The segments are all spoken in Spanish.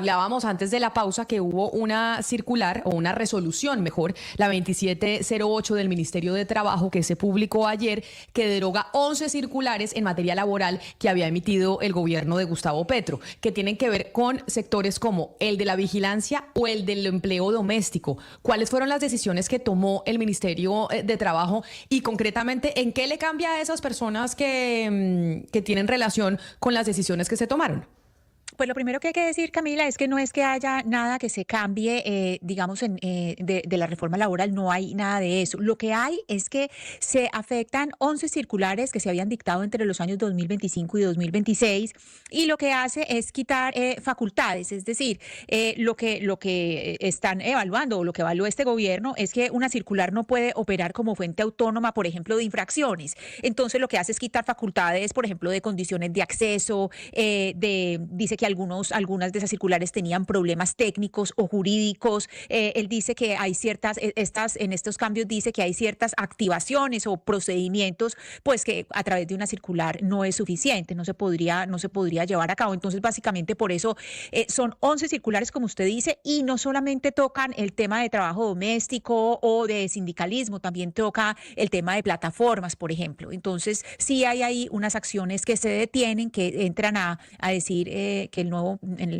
Hablábamos antes de la pausa que hubo una circular o una resolución, mejor, la 2708 del Ministerio de Trabajo que se publicó ayer, que deroga 11 circulares en materia laboral que había emitido el gobierno de Gustavo Petro, que tienen que ver con sectores como el de la vigilancia o el del empleo doméstico. ¿Cuáles fueron las decisiones que tomó el Ministerio de Trabajo y concretamente en qué le cambia a esas personas que tienen relación con las decisiones que se tomaron? Pues lo primero que hay que decir, Camila, es que no es que haya nada que se cambie, digamos, de la reforma laboral, no hay nada de eso. Lo que hay es que se afectan 11 circulares que se habían dictado entre los años 2025 y 2026 y lo que hace es quitar facultades, es decir, lo que están evaluando o lo que evalúa este gobierno es que una circular no puede operar como fuente autónoma, por ejemplo, de infracciones. Entonces lo que hace es quitar facultades, por ejemplo, de condiciones de acceso, dice que algunas de esas circulares tenían problemas técnicos o jurídicos. Él dice que hay en estos cambios dice que hay ciertas activaciones o procedimientos, pues que a través de una circular no es suficiente, no se podría llevar a cabo. Entonces, básicamente por eso son 11 circulares, como usted dice, y no solamente tocan el tema de trabajo doméstico o de sindicalismo, también toca el tema de plataformas, por ejemplo. Entonces, sí hay ahí unas acciones que se detienen, que entran a decir que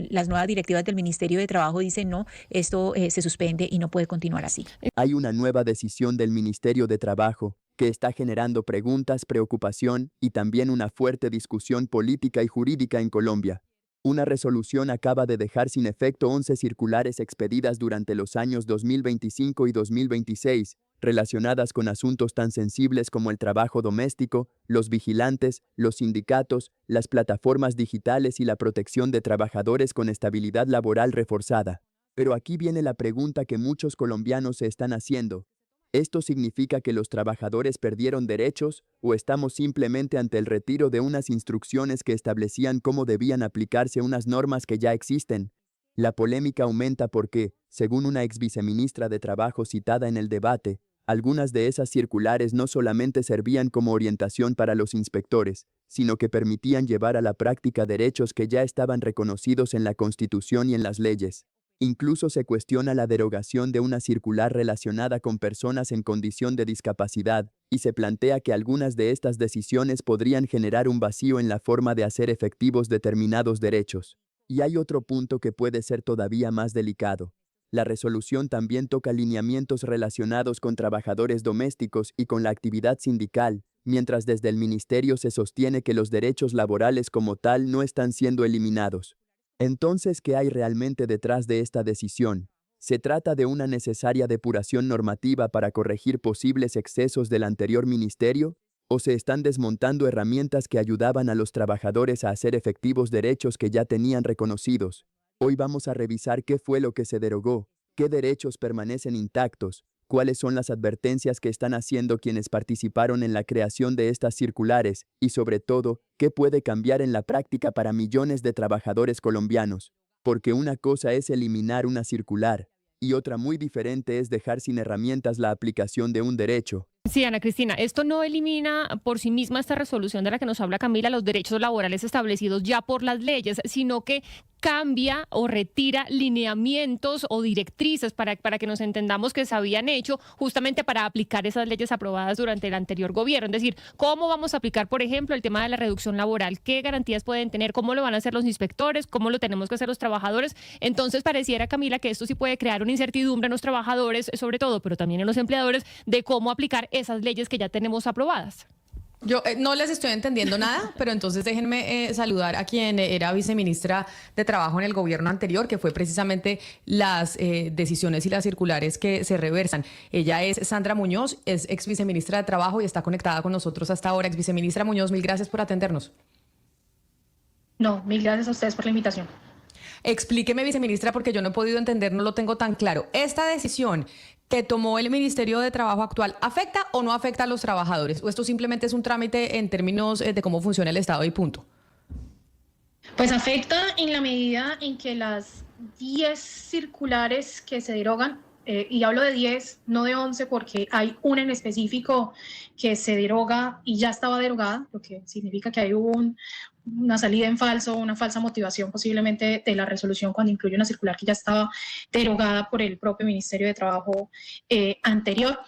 las nuevas directivas del Ministerio de Trabajo dicen no, esto se suspende y no puede continuar así. Hay una nueva decisión del Ministerio de Trabajo que está generando preguntas, preocupación y también una fuerte discusión política y jurídica en Colombia. Una resolución acaba de dejar sin efecto 11 circulares expedidas durante los años 2025 y 2026, relacionadas con asuntos tan sensibles como el trabajo doméstico, los vigilantes, los sindicatos, las plataformas digitales y la protección de trabajadores con estabilidad laboral reforzada. Pero aquí viene la pregunta que muchos colombianos se están haciendo. ¿Esto significa que los trabajadores perdieron derechos o estamos simplemente ante el retiro de unas instrucciones que establecían cómo debían aplicarse unas normas que ya existen? La polémica aumenta porque, según una ex viceministra de Trabajo citada en el debate, algunas de esas circulares no solamente servían como orientación para los inspectores, sino que permitían llevar a la práctica derechos que ya estaban reconocidos en la Constitución y en las leyes. Incluso se cuestiona la derogación de una circular relacionada con personas en condición de discapacidad, y se plantea que algunas de estas decisiones podrían generar un vacío en la forma de hacer efectivos determinados derechos. Y hay otro punto que puede ser todavía más delicado. La resolución también toca lineamientos relacionados con trabajadores domésticos y con la actividad sindical, mientras desde el ministerio se sostiene que los derechos laborales como tal no están siendo eliminados. Entonces, ¿qué hay realmente detrás de esta decisión? ¿Se trata de una necesaria depuración normativa para corregir posibles excesos del anterior ministerio? ¿O se están desmontando herramientas que ayudaban a los trabajadores a hacer efectivos derechos que ya tenían reconocidos? Hoy vamos a revisar qué fue lo que se derogó, qué derechos permanecen intactos, cuáles son las advertencias que están haciendo quienes participaron en la creación de estas circulares y, sobre todo, qué puede cambiar en la práctica para millones de trabajadores colombianos. Porque una cosa es eliminar una circular y otra muy diferente es dejar sin herramientas la aplicación de un derecho. Sí, Ana Cristina, esto no elimina por sí misma esta resolución de la que nos habla Camila, los derechos laborales establecidos ya por las leyes, sino que cambia o retira lineamientos o directrices para que nos entendamos que se habían hecho justamente para aplicar esas leyes aprobadas durante el anterior gobierno. Es decir, ¿cómo vamos a aplicar, por ejemplo, el tema de la reducción laboral? ¿Qué garantías pueden tener? ¿Cómo lo van a hacer los inspectores? ¿Cómo lo tenemos que hacer los trabajadores? Entonces, pareciera, Camila, que esto sí puede crear una incertidumbre en los trabajadores, sobre todo, pero también en los empleadores, de cómo aplicar esas leyes que ya tenemos aprobadas. Yo no les estoy entendiendo nada, pero entonces déjenme saludar a quien era viceministra de Trabajo en el gobierno anterior, que fue precisamente las decisiones y las circulares que se reversan. Ella es Sandra Muñoz, es ex viceministra de Trabajo y está conectada con nosotros hasta ahora. Ex viceministra Muñoz, mil gracias por atendernos. No, mil gracias a ustedes por la invitación. Explíqueme, viceministra, porque yo no he podido entender, no lo tengo tan claro. ¿Esta decisión que tomó el Ministerio de Trabajo actual afecta o no afecta a los trabajadores? ¿O esto simplemente es un trámite en términos de cómo funciona el Estado y punto? Pues afecta en la medida en que las 10 circulares que se derogan, y hablo de 10, no de 11, porque hay una en específico que se deroga y ya estaba derogada, lo que significa que hay una salida en falso, una falsa motivación posiblemente de la resolución cuando incluye una circular que ya estaba derogada por el propio Ministerio de Trabajo anterior.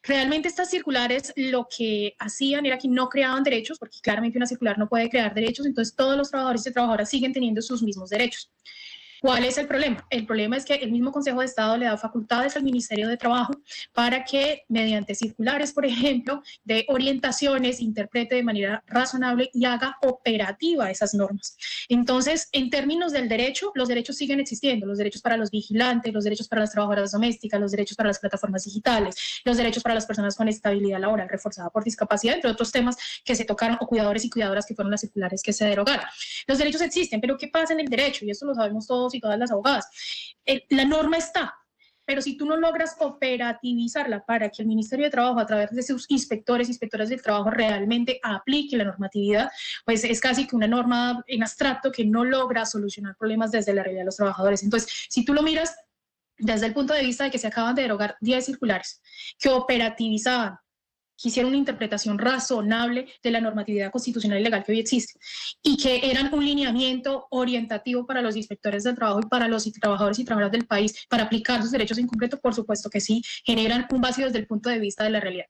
Realmente estas circulares lo que hacían era que no creaban derechos, porque claramente una circular no puede crear derechos, entonces todos los trabajadores y trabajadoras siguen teniendo sus mismos derechos. ¿Cuál es el problema? El problema es que el mismo Consejo de Estado le da facultades al Ministerio de Trabajo para que mediante circulares, por ejemplo, de orientaciones, interprete de manera razonable y haga operativa esas normas. Entonces, en términos del derecho, los derechos siguen existiendo, los derechos para los vigilantes, los derechos para las trabajadoras domésticas, los derechos para las plataformas digitales, los derechos para las personas con estabilidad laboral reforzada por discapacidad, entre otros temas que se tocaron, o cuidadores y cuidadoras, que fueron las circulares que se derogaron. Los derechos existen, pero ¿qué pasa en el derecho? Y esto lo sabemos todos y todas las abogadas. La norma está, pero si tú no logras operativizarla para que el Ministerio de Trabajo, a través de sus inspectores, inspectoras del trabajo, realmente aplique la normatividad, pues es casi que una norma en abstracto que no logra solucionar problemas desde la realidad de los trabajadores. Entonces, si tú lo miras desde el punto de vista de que se acaban de derogar 10 circulares que operativizaban, que hicieron una interpretación razonable de la normatividad constitucional y legal que hoy existe, y que eran un lineamiento orientativo para los inspectores del trabajo y para los trabajadores y trabajadoras del país para aplicar sus derechos en concreto, por supuesto que sí, generan un vacío desde el punto de vista de la realidad.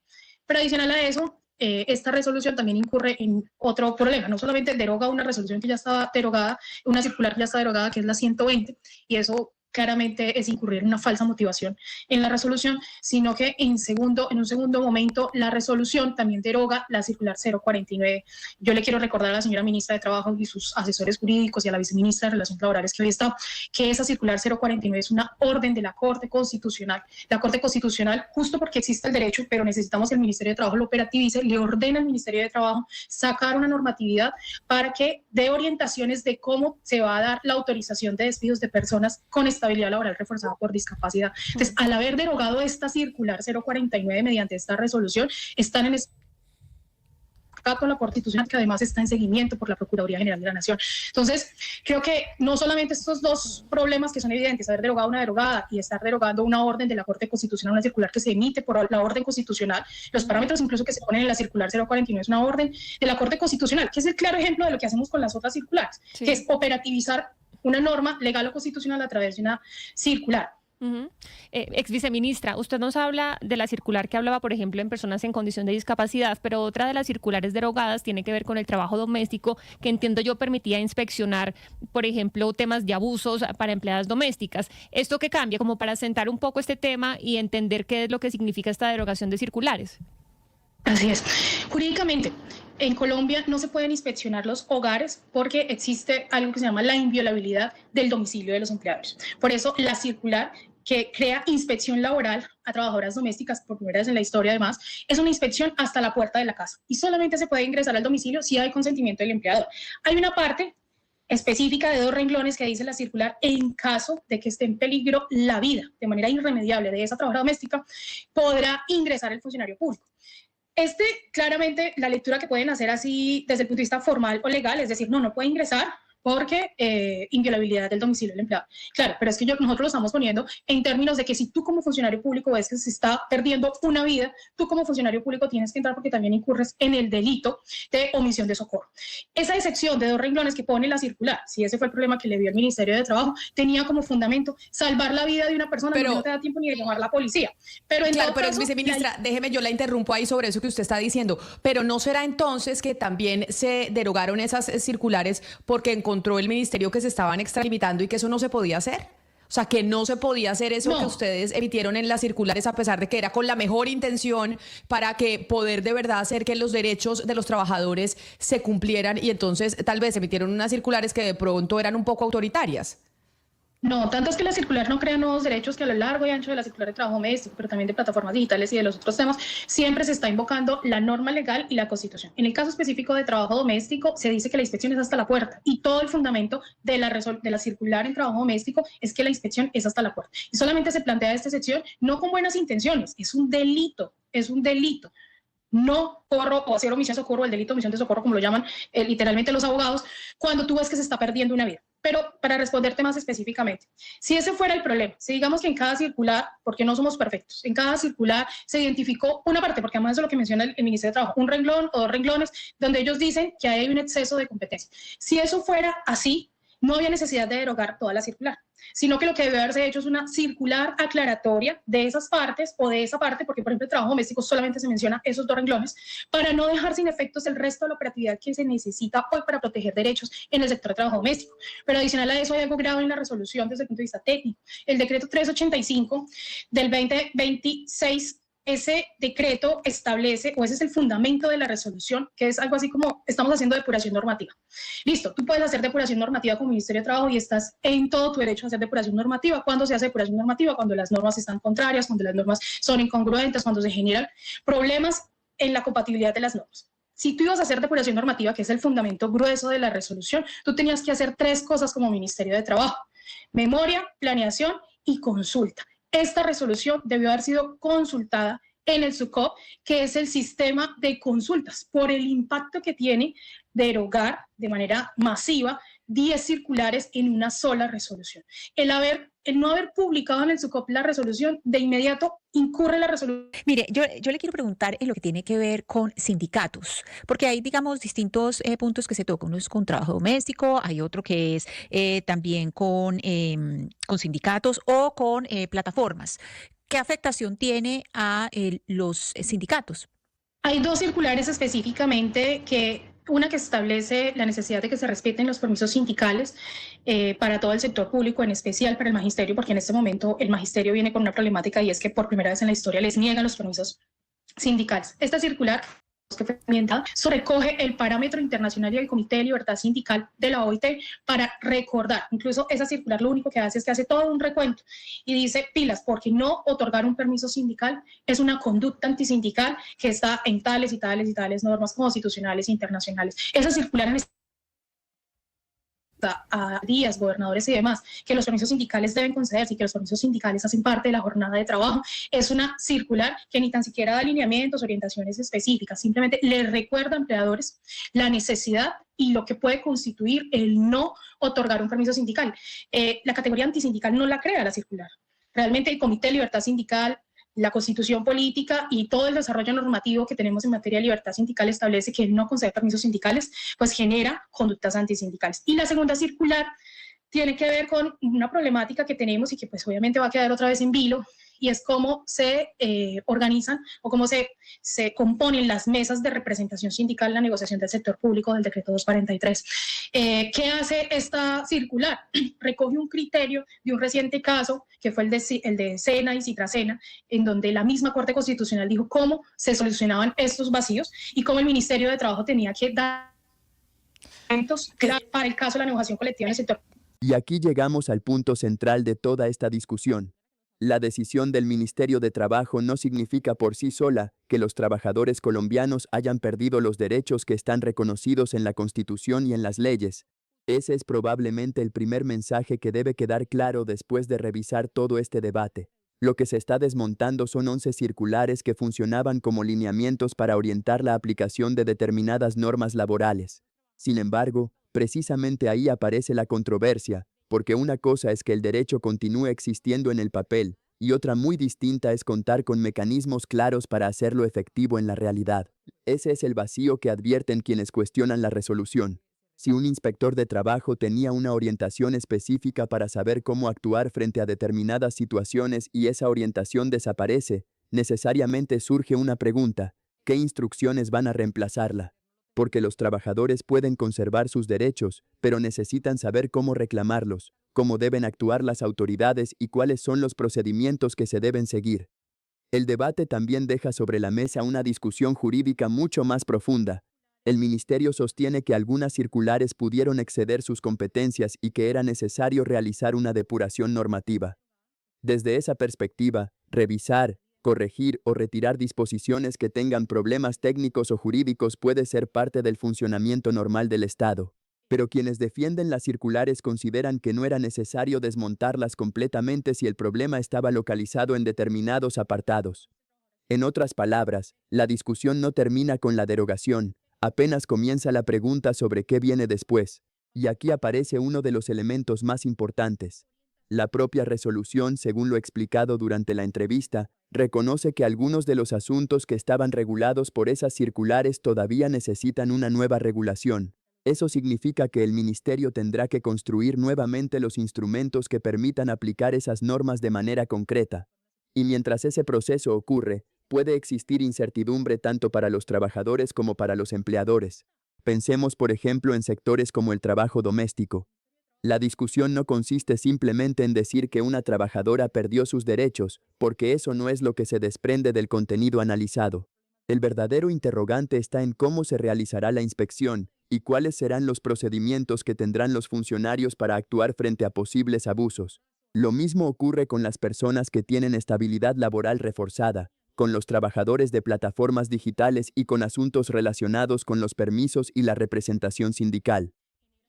Pero adicional a eso, esta resolución también incurre en otro problema. No solamente deroga una resolución que ya estaba derogada, una circular que ya está derogada, que es la 120, y eso claramente es incurrir en una falsa motivación en la resolución, sino que en un segundo momento la resolución también deroga la circular 049. Yo le quiero recordar a la señora ministra de Trabajo y sus asesores jurídicos y a la viceministra de Relaciones Laborales que hoy está, que esa circular 049 es una orden de la Corte Constitucional. La Corte Constitucional, justo porque existe el derecho, pero necesitamos que el Ministerio de Trabajo lo operativice, le ordena al Ministerio de Trabajo sacar una normatividad para que dé orientaciones de cómo se va a dar la autorización de despidos de personas con estabilidad laboral reforzada por discapacidad. Entonces, al haber derogado esta circular 049 mediante esta resolución, están en acato a la Constitución, que además está en seguimiento por la Procuraduría General de la Nación. Entonces, creo que no solamente estos dos problemas que son evidentes, haber derogado una derogada y estar derogando una orden de la Corte Constitucional, una circular que se emite por la orden constitucional, los parámetros incluso que se ponen en la circular 049 es una orden de la Corte Constitucional, que es el claro ejemplo de lo que hacemos con las otras circulares, sí, que es operativizar una norma legal o constitucional a través de una circular. Ex viceministra, usted nos habla de la circular que hablaba, por ejemplo, en personas en condición de discapacidad, pero otra de las circulares derogadas tiene que ver con el trabajo doméstico, que entiendo yo permitía inspeccionar, por ejemplo, temas de abusos para empleadas domésticas. ¿Esto qué cambia? Como para sentar un poco este tema y entender qué es lo que significa esta derogación de circulares. Así es. Jurídicamente, en Colombia no se pueden inspeccionar los hogares porque existe algo que se llama la inviolabilidad del domicilio de los empleadores. Por eso la circular que crea inspección laboral a trabajadoras domésticas, por primera vez en la historia además, es una inspección hasta la puerta de la casa y solamente se puede ingresar al domicilio si hay consentimiento del empleador. Hay una parte específica de 2 renglones que dice la circular: en caso de que esté en peligro la vida de manera irremediable de esa trabajadora doméstica, podrá ingresar el funcionario público. Claramente, la lectura que pueden hacer así desde el punto de vista formal o legal, es decir, no puede ingresar porque inviolabilidad del domicilio del empleado. Claro, pero es que nosotros lo estamos poniendo en términos de que si tú como funcionario público ves que se está perdiendo una vida, tú como funcionario público tienes que entrar porque también incurres en el delito de omisión de socorro. Esa excepción de 2 renglones que pone la circular, si ese fue el problema que le dio el Ministerio de Trabajo, tenía como fundamento salvar la vida de una persona, pero no te da tiempo ni de llamar a la policía. Pero claro, pero ex viceministra, déjeme, yo la interrumpo ahí sobre eso que usted está diciendo, pero ¿no será entonces que también se derogaron esas circulares porque encontró el ministerio que se estaban extralimitando y que eso no se podía hacer? O sea, que no se podía hacer eso que ustedes emitieron en las circulares, a pesar de que era con la mejor intención para que poder de verdad hacer que los derechos de los trabajadores se cumplieran, y entonces tal vez emitieron unas circulares que de pronto eran un poco autoritarias. No, tanto es que la circular no crea nuevos derechos, que a lo largo y ancho de la circular de trabajo doméstico, pero también de plataformas digitales y de los otros temas, siempre se está invocando la norma legal y la Constitución. En el caso específico de trabajo doméstico, se dice que la inspección es hasta la puerta, y todo el fundamento de la circular en trabajo doméstico es que la inspección es hasta la puerta. Y solamente se plantea esta excepción no con buenas intenciones, es un delito, no corro o hacer omisión de socorro, el delito de omisión de socorro, como lo llaman literalmente los abogados, cuando tú ves que se está perdiendo una vida. Pero para responderte más específicamente, si ese fuera el problema, si digamos que en cada circular, porque no somos perfectos, en cada circular se identificó una parte, porque además eso es lo que menciona el Ministerio de Trabajo, un renglón o dos renglones, donde ellos dicen que hay un exceso de competencia. Si eso fuera así, no había necesidad de derogar toda la circular, sino que lo que debe haberse hecho es una circular aclaratoria de esas partes o de esa parte, porque por ejemplo el trabajo doméstico solamente se menciona esos dos renglones, para no dejar sin efectos el resto de la operatividad que se necesita hoy para proteger derechos en el sector de trabajo doméstico. Pero adicional a eso hay algo grave en la resolución desde el punto de vista técnico. El decreto 385 del 2026, ese decreto establece, o ese es el fundamento de la resolución, que es algo así como estamos haciendo depuración normativa. Listo, tú puedes hacer depuración normativa como Ministerio de Trabajo y estás en todo tu derecho a hacer depuración normativa. ¿Cuándo se hace depuración normativa? Cuando las normas están contrarias, cuando las normas son incongruentes, cuando se generan problemas en la compatibilidad de las normas. Si tú ibas a hacer depuración normativa, que es el fundamento grueso de la resolución, tú tenías que hacer tres cosas como Ministerio de Trabajo: memoria, planeación y consulta. Esta resolución debió haber sido consultada en el SUCOP, que es el sistema de consultas, por el impacto que tiene derogar de manera masiva 10 circulares en una sola resolución. El no haber publicado en el SUCOP la resolución, de inmediato incurre la resolución. Mire, yo le quiero preguntar en lo que tiene que ver con sindicatos, porque hay, digamos, distintos puntos que se tocan. Uno es con trabajo doméstico, hay otro que es también con sindicatos o con plataformas. ¿Qué afectación tiene a los sindicatos? Hay dos circulares específicamente, una que establece la necesidad de que se respeten los permisos sindicales para todo el sector público, en especial para el magisterio, porque en este momento el magisterio viene con una problemática y es que por primera vez en la historia les niegan los permisos sindicales. Esta circular que fue enmendada, recoge el parámetro internacional y el Comité de Libertad Sindical de la OIT para recordar. Incluso esa circular lo único que hace es que hace todo un recuento y dice pilas, porque no otorgar un permiso sindical es una conducta antisindical que está en tales y tales y tales normas constitucionales e internacionales. Esa circular en a días, gobernadores y demás, que los permisos sindicales deben concederse y que los permisos sindicales hacen parte de la jornada de trabajo, es una circular que ni tan siquiera da alineamientos, orientaciones específicas, simplemente le recuerda a empleadores la necesidad y lo que puede constituir el no otorgar un permiso sindical. La categoría antisindical no la crea la circular. Realmente el Comité de Libertad Sindical, la Constitución Política y todo el desarrollo normativo que tenemos en materia de libertad sindical establece que el no conceder permisos sindicales pues genera conductas antisindicales. Y la segunda circular tiene que ver con una problemática que tenemos y que pues obviamente va a quedar otra vez en vilo, y es cómo se organizan o cómo se componen las mesas de representación sindical en la negociación del sector público del decreto 243. ¿Qué hace esta circular? Recoge un criterio de un reciente caso que fue el de Sena y Citracena, en donde la misma Corte Constitucional dijo cómo se solucionaban estos vacíos y cómo el Ministerio de Trabajo tenía que dar para el caso de la negociación colectiva en el sector. Y aquí llegamos al punto central de toda esta discusión. La decisión del Ministerio de Trabajo no significa por sí sola que los trabajadores colombianos hayan perdido los derechos que están reconocidos en la Constitución y en las leyes. Ese es probablemente el primer mensaje que debe quedar claro después de revisar todo este debate. Lo que se está desmontando son 11 circulares que funcionaban como lineamientos para orientar la aplicación de determinadas normas laborales. Sin embargo, precisamente ahí aparece la controversia, porque una cosa es que el derecho continúe existiendo en el papel, y otra muy distinta es contar con mecanismos claros para hacerlo efectivo en la realidad. Ese es el vacío que advierten quienes cuestionan la resolución. Si un inspector de trabajo tenía una orientación específica para saber cómo actuar frente a determinadas situaciones y esa orientación desaparece, necesariamente surge una pregunta: ¿qué instrucciones van a reemplazarla? Porque los trabajadores pueden conservar sus derechos, pero necesitan saber cómo reclamarlos, cómo deben actuar las autoridades y cuáles son los procedimientos que se deben seguir. El debate también deja sobre la mesa una discusión jurídica mucho más profunda. El ministerio sostiene que algunas circulares pudieron exceder sus competencias y que era necesario realizar una depuración normativa. Desde esa perspectiva, revisar, corregir o retirar disposiciones que tengan problemas técnicos o jurídicos puede ser parte del funcionamiento normal del Estado. Pero quienes defienden las circulares consideran que no era necesario desmontarlas completamente si el problema estaba localizado en determinados apartados. En otras palabras, la discusión no termina con la derogación, apenas comienza la pregunta sobre qué viene después. Y aquí aparece uno de los elementos más importantes. La propia resolución, según lo explicado durante la entrevista, reconoce que algunos de los asuntos que estaban regulados por esas circulares todavía necesitan una nueva regulación. Eso significa que el ministerio tendrá que construir nuevamente los instrumentos que permitan aplicar esas normas de manera concreta. Y mientras ese proceso ocurre, puede existir incertidumbre tanto para los trabajadores como para los empleadores. Pensemos, por ejemplo, en sectores como el trabajo doméstico. La discusión no consiste simplemente en decir que una trabajadora perdió sus derechos, porque eso no es lo que se desprende del contenido analizado. El verdadero interrogante está en cómo se realizará la inspección y cuáles serán los procedimientos que tendrán los funcionarios para actuar frente a posibles abusos. Lo mismo ocurre con las personas que tienen estabilidad laboral reforzada, con los trabajadores de plataformas digitales y con asuntos relacionados con los permisos y la representación sindical.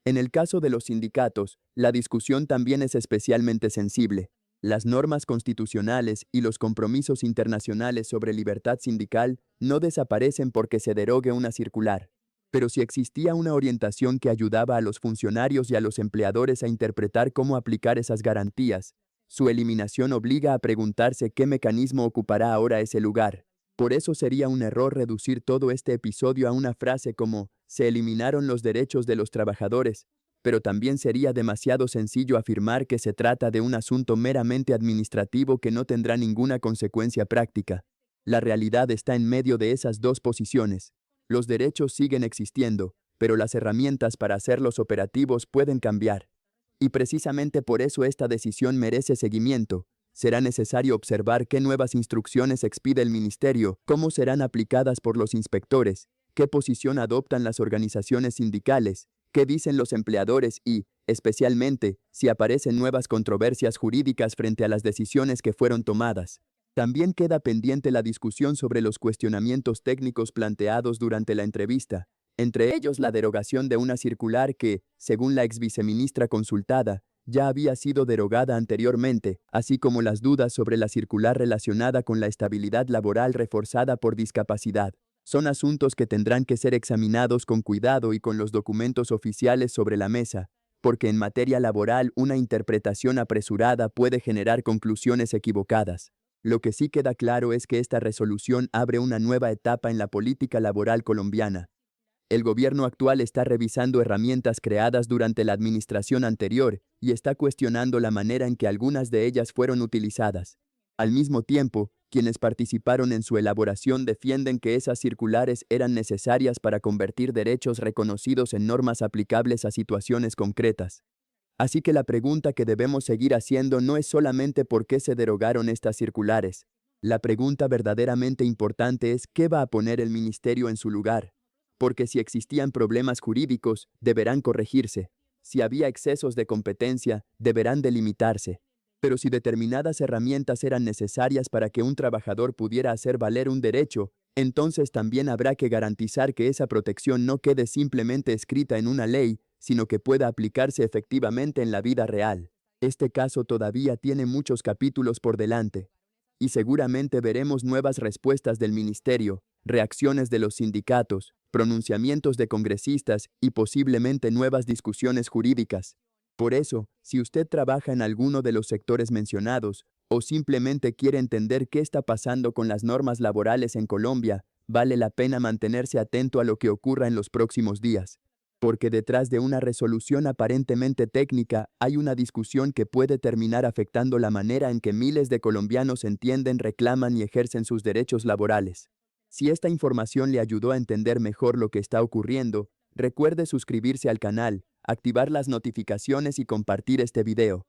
En el caso de los sindicatos, la discusión también es especialmente sensible. Las normas constitucionales y los compromisos internacionales sobre libertad sindical no desaparecen porque se derogue una circular. Pero si existía una orientación que ayudaba a los funcionarios y a los empleadores a interpretar cómo aplicar esas garantías, su eliminación obliga a preguntarse qué mecanismo ocupará ahora ese lugar. Por eso sería un error reducir todo este episodio a una frase como «se eliminaron los derechos de los trabajadores», pero también sería demasiado sencillo afirmar que se trata de un asunto meramente administrativo que no tendrá ninguna consecuencia práctica. La realidad está en medio de esas dos posiciones. Los derechos siguen existiendo, pero las herramientas para hacerlos operativos pueden cambiar. Y precisamente por eso esta decisión merece seguimiento. Será necesario observar qué nuevas instrucciones expide el ministerio, cómo serán aplicadas por los inspectores, qué posición adoptan las organizaciones sindicales, qué dicen los empleadores y, especialmente, si aparecen nuevas controversias jurídicas frente a las decisiones que fueron tomadas. También queda pendiente la discusión sobre los cuestionamientos técnicos planteados durante la entrevista, entre ellos la derogación de una circular que, según la exviceministra consultada, ya había sido derogada anteriormente, así como las dudas sobre la circular relacionada con la estabilidad laboral reforzada por discapacidad. Son asuntos que tendrán que ser examinados con cuidado y con los documentos oficiales sobre la mesa, porque en materia laboral una interpretación apresurada puede generar conclusiones equivocadas. Lo que sí queda claro es que esta resolución abre una nueva etapa en la política laboral colombiana. El gobierno actual está revisando herramientas creadas durante la administración anterior y está cuestionando la manera en que algunas de ellas fueron utilizadas. Al mismo tiempo, quienes participaron en su elaboración defienden que esas circulares eran necesarias para convertir derechos reconocidos en normas aplicables a situaciones concretas. Así que la pregunta que debemos seguir haciendo no es solamente por qué se derogaron estas circulares. La pregunta verdaderamente importante es ¿qué va a poner el ministerio en su lugar? Porque si existían problemas jurídicos, deberán corregirse. Si había excesos de competencia, deberán delimitarse. Pero si determinadas herramientas eran necesarias para que un trabajador pudiera hacer valer un derecho, entonces también habrá que garantizar que esa protección no quede simplemente escrita en una ley, sino que pueda aplicarse efectivamente en la vida real. Este caso todavía tiene muchos capítulos por delante. Y seguramente veremos nuevas respuestas del ministerio, reacciones de los sindicatos, pronunciamientos de congresistas y posiblemente nuevas discusiones jurídicas. Por eso, si usted trabaja en alguno de los sectores mencionados, o simplemente quiere entender qué está pasando con las normas laborales en Colombia, vale la pena mantenerse atento a lo que ocurra en los próximos días. Porque detrás de una resolución aparentemente técnica hay una discusión que puede terminar afectando la manera en que miles de colombianos entienden, reclaman y ejercen sus derechos laborales. Si esta información le ayudó a entender mejor lo que está ocurriendo, recuerde suscribirse al canal, activar las notificaciones y compartir este video.